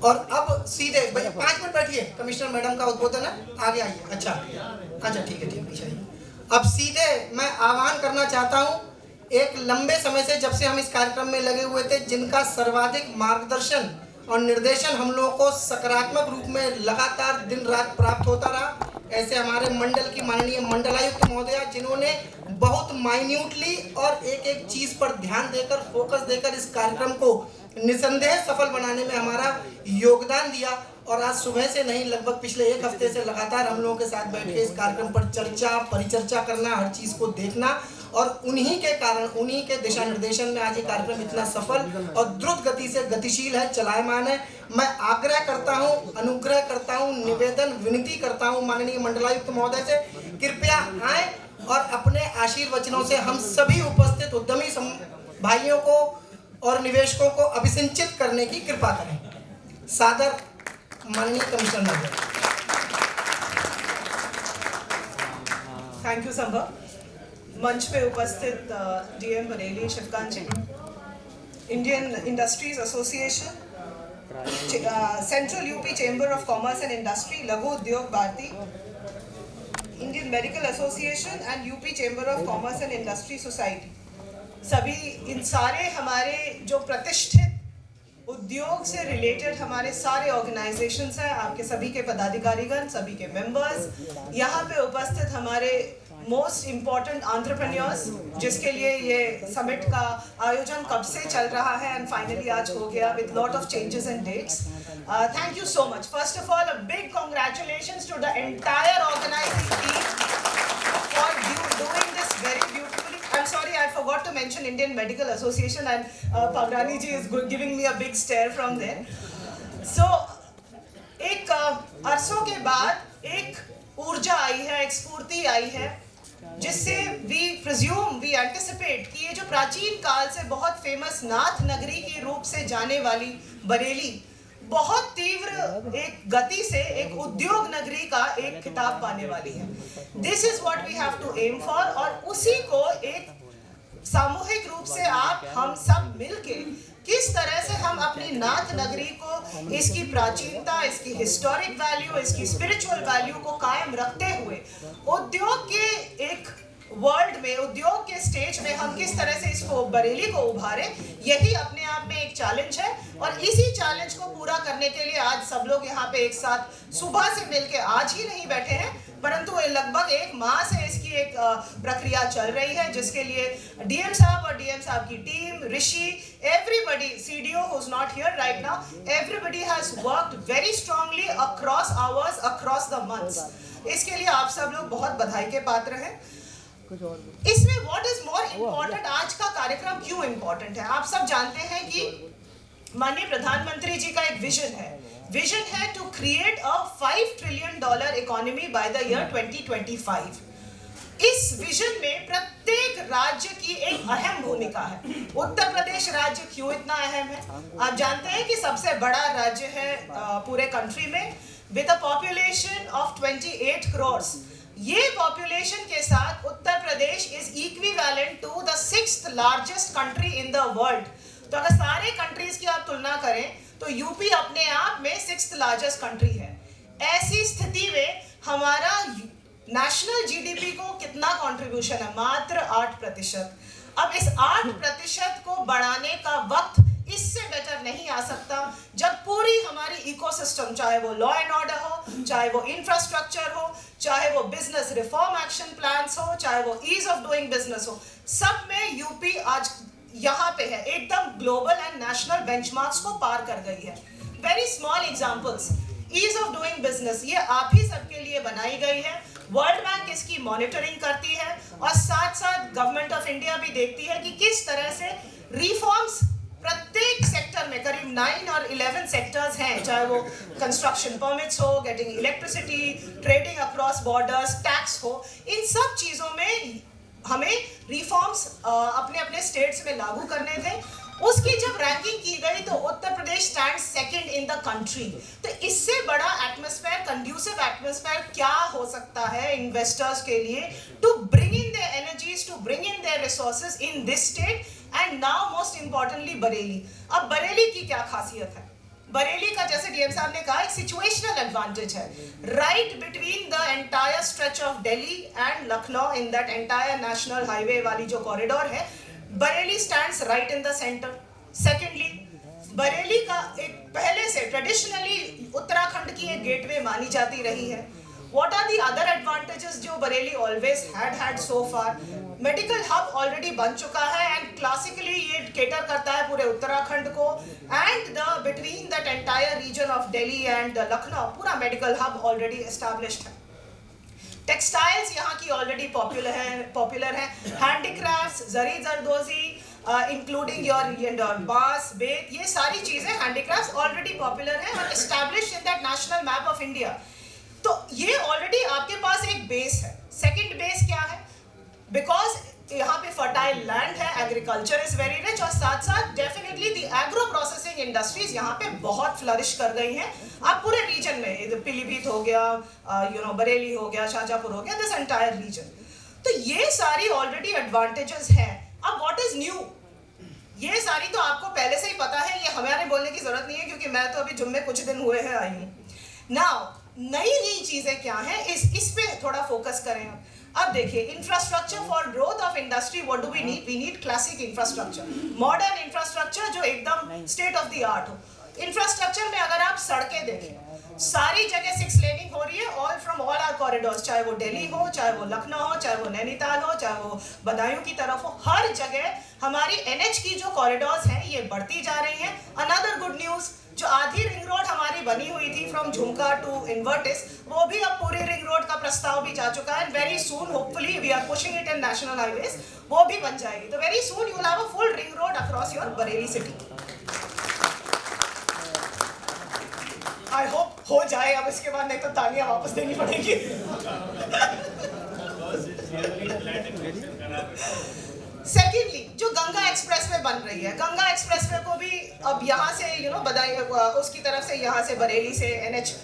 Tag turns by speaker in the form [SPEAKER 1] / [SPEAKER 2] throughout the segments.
[SPEAKER 1] और अब सीधे भैया 5 मिनट बैठिए, कमिश्नर मैडम का उद्बोधन है, आगे आइए। अच्छा ठीक है पीछे आइए। अब सीधे मैं आह्वान करना चाहता हूँ, एक लंबे समय से जब से हम इस कार्यक्रम में लगे हुए थे, जिनका सर्वाधिक मार्गदर्शन और निर्देशन हम लोगों को सकारात्मक रूप में लगातार दिन रात प्राप्त होता रहा, ऐसे हमारे मंडल की माननीय मंडलायुक्त महोदया, जिन्होंने बहुत माइन्यूटली और एक एक चीज पर ध्यान देकर, फोकस देकर इस कार्यक्रम को निसंदेह सफल बनाने में हमारा योगदान दिया। और आज सुबह से नहीं, लगभग पिछले 1 हफ्ते से लगातार हम लोगों के साथ बैठ के इस कार्यक्रम पर चर्चा, परिचर्चा करना, हर चीज को देखना, और उन्हीं के कारण, उन्हीं के दिशा निर्देशन में आज ये कार्यक्रम इतना सफल और द्रुत गति से गतिशील है, चलायमान है। मैं आग्रह करता हूँ, अनुग्रह करता हूँ, निवेदन, विनती करता हूँ माननीय मंडलायुक्त महोदय से, कृपया आए और अपने आशीर्वचनों से हम सभी उपस्थित उद्यमी भाइयों को और निवेशकों को अभिसिंचित करने की कृपा करें। सादर माननीय कमिश्नर महोदय।
[SPEAKER 2] थैंक यू संभव। मंच पे उपस्थित DM Bareilly Shivkant ji, Indian industries association, central UP chamber of commerce and industry, Laghu Udyog Bharati, Indian medical association and UP chamber of commerce and industry society, सभी इन सारे हमारे जो प्रतिष्ठित उद्योग से रिलेटेड हमारे सारे ऑर्गेनाइजेशंस हैं, आपके सभी के पदाधिकारीगण, सभी के मेंबर्स, यहाँ पे उपस्थित हमारे मोस्ट इम्पॉर्टेंट एंटरप्रेन्योर्स, जिसके लिए ये समिट का आयोजन कब से चल रहा है एंड फाइनली आज हो गया with lot of changes and dates. Thank you so much. First of all a big congratulations to the entire organizing team for doing this very beautifully. I'm sorry, I forgot to mention Indian Medical Association, and Pagrani ji is giving me a big stare from there. So, एक अरसों के बाद एक ऊर्जा आई है, एक स्फूर्ति आई है, जिससे we anticipate कि ये जो प्राचीन काल से बहुत फेमस नाथ नगरी के रूप से जाने वाली बरेली बहुत तीव्र एक गति से एक उद्योग नगरी का एक खिताब पाने वाली है। This is what we have to aim for, और उसी को एक सामूहिक रूप से आप हम सब मिलके किस तरह से हम अपनी नाथ नगरी को, इसकी प्राचीनता, इसकी हिस्टोरिक वैल्यू, इसकी स्पिरिचुअल वैल्यू को कायम रखते हुए उद्योग के एक वर्ल्ड में, उद्योग के स्टेज में हम किस तरह से इसको, बरेली को उभारे, यही अपने आप में एक चैलेंज है। और इसी चैलेंज को पूरा करने के लिए आज सब लोग यहाँ पे एक साथ सुबह से मिलके आज ही नहीं बैठे हैं, परंतु लगभग 1 माह से इसकी एक प्रक्रिया चल रही है, जिसके लिए डीएम साहब और डीएम साहब की team, Rishi, everybody, CDO who is not here right now, everybody has worked very strongly across hours, across the months. इसके लिए आप सब लोग बहुत बधाई के पात्र हैं। इसमें व्हाट इज मोर इम्पोर्टेंट, आज का कार्यक्रम क्यों इम्पोर्टेंट है? आप सब जानते हैं कि माननीय प्रधानमंत्री जी का एक विजन है to create a $5 trillion economy by the year 2025। इस विजन में प्रत्येक राज्य की एक अहम भूमिका है। उत्तर प्रदेश राज्य क्यों इतना अहम है? आप जानते हैं कि सबसे बड़ा राज्य है पूरे कंट्री में, with a population of 28 crore. ये पॉपुलेशन के साथ Uttar Pradesh is equivalent to the 6th largest country in the world. तो अगर सारे कंट्रीज की आप तुलना करें तो यूपी अपने आप में 6th लार्जेस्ट कंट्री है। ऐसी स्थिति में हमारा नेशनल जीडीपी को कितना कंट्रीब्यूशन है? मात्र 8%। अब इस 8% को बढ़ाने का वक्त इससे बेटर नहीं आ सकता जब पूरी हमारी इकोसिस्टम, चाहे वो लॉ एंड ऑर्डर हो, चाहे वो इंफ्रास्ट्रक्चर हो, चाहे वो बिजनेस रिफॉर्म एक्शन प्लान्स हो, चाहे वो ईज ऑफ डूइंग बिजनेस हो, सब में यूपी आज यहाँ पे है, एकदम ग्लोबल एंड नेशनल बेंचमार्क्स को पार कर गई है। Very small examples, ease of doing business, ये आप ही सबके लिए बनाई गई है। वर्ल्ड बैंक इसकी मॉनिटरिंग करती है और साथ साथ गवर्नमेंट ऑफ इंडिया भी देखती है कि किस तरह से रिफॉर्म्स प्रत्येक सेक्टर में, करीब 9 और 11 सेक्टर्स हैं, चाहे वो कंस्ट्रक्शन परमिट्स हो, getting electricity, trading across borders, tax हो, इन सब चीज़ों में हमें रिफॉर्म्स अपने अपने स्टेट्स में लागू करने थे। उसकी जब रैंकिंग की गई तो Uttar Pradesh stand 2nd in the country. तो इससे बड़ा एटमॉस्फेयर, कंड्यूसिव एटमॉस्फेयर क्या हो सकता है इन्वेस्टर्स के लिए to bring in their energies, to bring in their resources in this state and now most importantly Bareilly. अब बरेली की क्या खासियत है? बरेली का, जैसे डीएम साहब ने कहा, एक सिचुएशनल एडवांटेज है right between the entire stretch of Delhi and Lucknow in that entire national highway वाली जो कॉरिडोर है, Bareilly stands right in the centre. Secondly, Bareilly का एक पहले से ट्रेडिशनली उत्तराखंड की एक गेटवे मानी जाती रही है। What are the other advantages जो Bareilly always had so far? Medical hub already बन चुका है एंड क्लासिकली ये केटर करता है पूरे उत्तराखंड को, and the between that entire reason of Delhi and Lucknow पूरा मेडिकल हब ऑलरेडी एस्टैब्लिश्ड है। टेक्सटाइल्स यहाँ की ऑलरेडी पॉपुलर है। Handicrafts, zari zardozi, including your बांस, बेत, ये सारी चीजें हैंडीक्राफ्ट्स ऑलरेडी पॉपुलर है और established in that national map of India. तो ये ऑलरेडी आपके पास एक बेस है। सेकंड बेस क्या है? बिकॉज यहाँ पे फर्टाइल लैंड है, एग्रीकल्चर इज वेरी रिच, और साथ साथ definitely the agro processing industries यहाँ पे बहुत फ्लरिश कर गई हैं। आप पूरे रीजन में, पीलीभीत हो गया, बरेली हो गया, शाहजहांपुर हो गया, दिस एंटायर रीजन। तो ये सारी ऑलरेडी एडवांटेजेस हैं। अब व्हाट इज न्यू? ये सारी तो आपको पहले से ही पता है, ये हमारे बोलने की जरूरत नहीं है क्योंकि मैं तो अभी जुम्मे कुछ दिन हुए हैं आई हूँ। नाउ नई चीजें क्या हैं, इस पे थोड़ा फोकस करें। अब देखिए, infrastructure for growth of industry, what do we need? We need classic infrastructure, modern infrastructure जो एकदम स्टेट ऑफ द आर्ट हो। इंफ्रास्ट्रक्चर में अगर आप सड़कें देखें, सारी जगह 6 लेनिंग हो रही है, all from all our corridors, चाहे वो दिल्ली हो, चाहे वो लखनऊ हो, चाहे वो नैनीताल हो, चाहे वो बदायूं की तरफ हो, हर जगह हमारी एनएच की जो कॉरिडोर्स हैं ये बढ़ती जा रही हैं। अनदर गुड न्यूज, जो आधी रिंग रोड हमारी बनी हुई थी फ्रॉम झुमका टू इन्वर्टिस, वो भी अब पूरी रिंग रोड का प्रस्ताव भी जा चुका है। Very soon, hopefully we are pushing it in national highways, वो भी बन जाएगी। तो very soon you will have a full ring road across your Bareilly city. I hope हो जाए, अब इसके बाद नहीं तो तालियां वापस देनी पड़ेगी। सेकेंडली, जो गंगा एक्सप्रेसवे बन रही है, गंगा एक्सप्रेसवे को भी अब यहाँ से बदाई उसकी तरफ से, यहाँ से बरेली से NH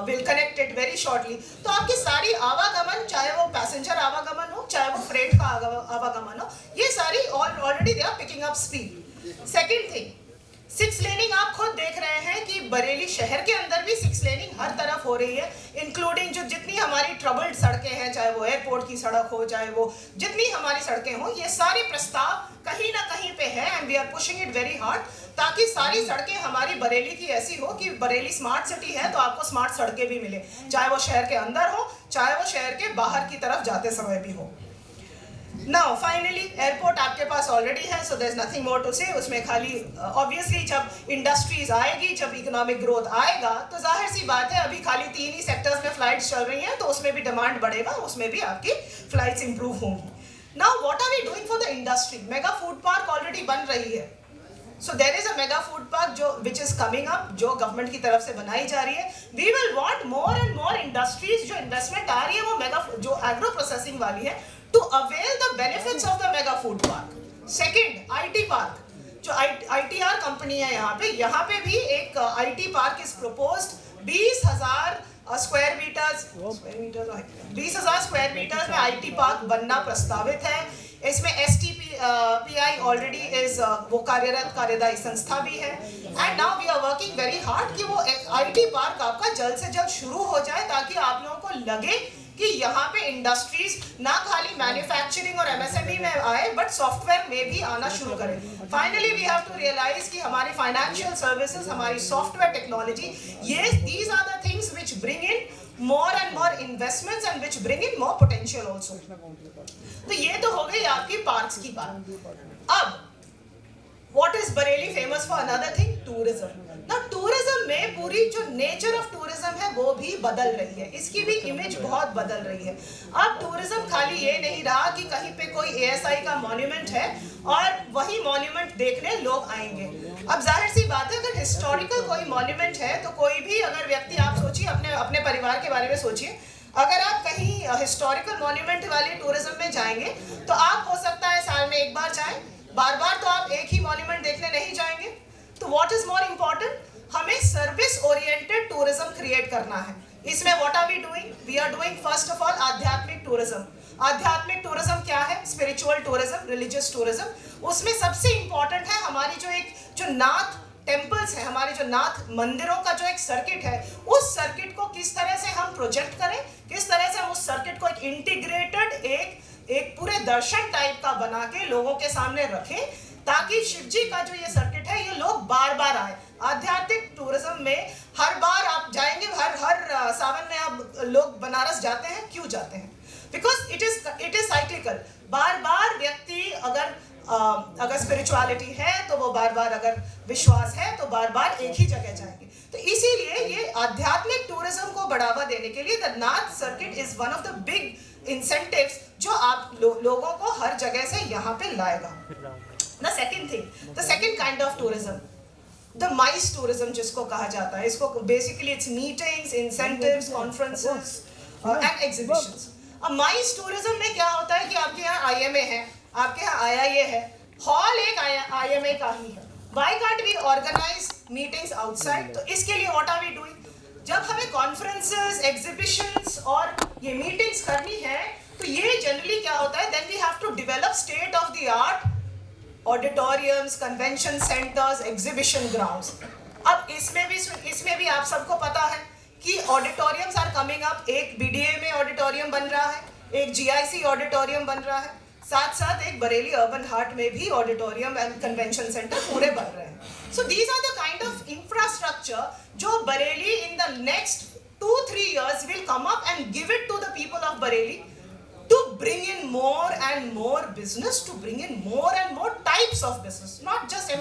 [SPEAKER 2] will connected very shortly. तो आपकी सारी आवागमन, चाहे वो पैसेंजर आवागमन हो, चाहे वो फ्रेट का आवागमन हो, ये सारी already they are picking up speed. Second thing, 6 laning आप खुद देख रहे हैं कि बरेली शहर के अंदर भी 6 लेनिंग हर तरफ हो रही है, इंक्लूडिंग जो जितनी हमारी ट्रबल्ड सड़कें हैं, चाहे वो एयरपोर्ट की सड़क हो, चाहे वो जितनी हमारी सड़कें हो, ये सारे प्रस्ताव कहीं ना कहीं पे है and we are pushing it very hard, ताकि सारी सड़कें हमारी बरेली की ऐसी हो कि बरेली स्मार्ट सिटी है तो आपको स्मार्ट सड़कें भी मिले, चाहे वो शहर के अंदर हो, चाहे वो शहर के बाहर की तरफ जाते समय भी हो। नाउ फाइनली, एयरपोर्ट आपके पास ऑलरेडी है, so there is nothing more to say. उसमें खाली ऑब्वियसली जब इंडस्ट्रीज आएगी, जब इकोनॉमिक ग्रोथ आएगा, तो जाहिर सी बात है अभी खाली 3 ही सेक्टर्स में फ्लाइट्स चल रही हैं, तो उसमें भी डिमांड बढ़ेगा, उसमें भी आपकी फ्लाइट्स इंप्रूव होंगी। Now what are we doing for the industry? Mega food park already बन रही है, so there is a mega food park जो विच इज कमिंग अप, जो गवर्नमेंट की तरफ से बनाई जा रही है। We will want more and more industries, जो इन्वेस्टमेंट आ रही है वो मेगा, जो एग्रो प्रोसेसिंग वाली है, to avail the benefits of the mega food park. Second, IT park, जो ITR कंपनी है यहाँ पे भी एक IT park is proposed। 20,000 square metres, 20,000 square metres में IT पार्क बनना प्रस्तावित है। इसमें STPI ऑलरेडी इज वो कार्यदायी संस्था भी है, and now we are working very hard कि वो IT पार्क आपका जल्द से जल्द शुरू हो जाए, ताकि आप लोगों को लगे कि यहाँ पे इंडस्ट्रीज ना खाली मैन्युफैक्चरिंग और MSME में आए, बट सॉफ्टवेयर में भी आना शुरू करें। Finally we have to realise कि हमारी फाइनेंशियल सर्विसेज, हमारी सॉफ्टवेयर टेक्नोलॉजी, ये these are the things which bring in more and more investments and which bring in more potential also। तो ये तो हो गई आपकी पार्क्स की बात। अब what is Bareilly famous for? Another thing, tourism। ना टूरिज्म में पूरी जो नेचर ऑफ टूरिज्म है वो भी बदल रही है, इसकी भी इमेज बहुत बदल रही है। अब टूरिज्म खाली ये नहीं रहा कि कहीं पे कोई ASI का मॉन्यूमेंट है और वही मॉन्यूमेंट देखने लोग आएंगे। अब जाहिर सी बात है, अगर हिस्टोरिकल कोई मॉन्यूमेंट है तो कोई भी अगर व्यक्ति, आप सोचिए अपने परिवार के बारे में सोचिए, अगर आप कहीं हिस्टोरिकल मॉन्यूमेंट वाले टूरिज्म में जाएंगे तो आप हो सकता है साल में एक बार जाएं, बार बार तो आप एक ही मॉन्यूमेंट देखने नहीं जाएंगे। तो व्हाट इज मोर इम्पोर्टेंट, हमें सर्विस ओरिएंटेड टूरिज्म क्रिएट करना है। इसमें what are we doing? We are doing first of all आध्यात्मिक टूरिज्म। आध्यात्मिक टूरिज्म क्या है, स्पिरिचुअल टूरिज्म, रिलीजियस टूरिज्म। उसमें सबसे इंपॉर्टेंट है हमारी जो नाथ टेम्पल्स है, हमारे जो नाथ मंदिरों का जो एक सर्किट है, उस सर्किट को किस तरह से हम प्रोजेक्ट करें, किस तरह से हम उस सर्किट को एक इंटीग्रेटेड एक पूरे दर्शन टाइप का बना के लोगों के सामने रखें, ताकि शिव जी का जो ये सर्किट है ये लोग बार बार आए। आध्यात्मिक टूरिज्म में हर बार आप जाएंगे, हर सावन में आप लोग बनारस जाते हैं, क्यों जाते हैं? Because it is cyclical. बार बार व्यक्ति अगर स्पिरिचुअलिटी है तो वो बार बार, अगर विश्वास है तो बार बार एक ही जगह जाएंगे। तो इसीलिए ये आध्यात्मिक टूरिज्म को बढ़ावा देने के लिए the Nath circuit is one of the big incentives जो आप लोगों को हर जगह से यहाँ पे लाएगा। The second thing, the second kind of tourism, the MICE tourism जिसको कहा जाता है, इसको basically it's meetings, incentives, conferences and exhibitions। अब MICE tourism में क्या होता है कि आपके यहाँ IMA है, आपके यहाँ IIA है, हॉल एक IMA का ही है। Why can't we organize meetings outside? तो इसके लिए what are we doing? जब हमें conferences, exhibitions और ये meetings करनी है, तो ये generally क्या होता है? Then we have to develop state of the art auditoriums, convention centres, exhibition grounds. अब इसमें भी आप सबको पता है कि ऑडिटोरियम्स आर कमिंग अप। एक बीडीए में ऑडिटोरियम बन रहा है, एक जीआईसी ऑडिटोरियम बन रहा है, साथ साथ एक बरेली अर्बन हार्ट में भी ऑडिटोरियम एंड कन्वेंशन सेंटर पूरे बन रहे हैं। So these are the kind of infrastructure जो Bareilly in the next 2-3 years will come up and give it to the people of Bareilly to bring in more and more business, to bring in more and more types of business, not just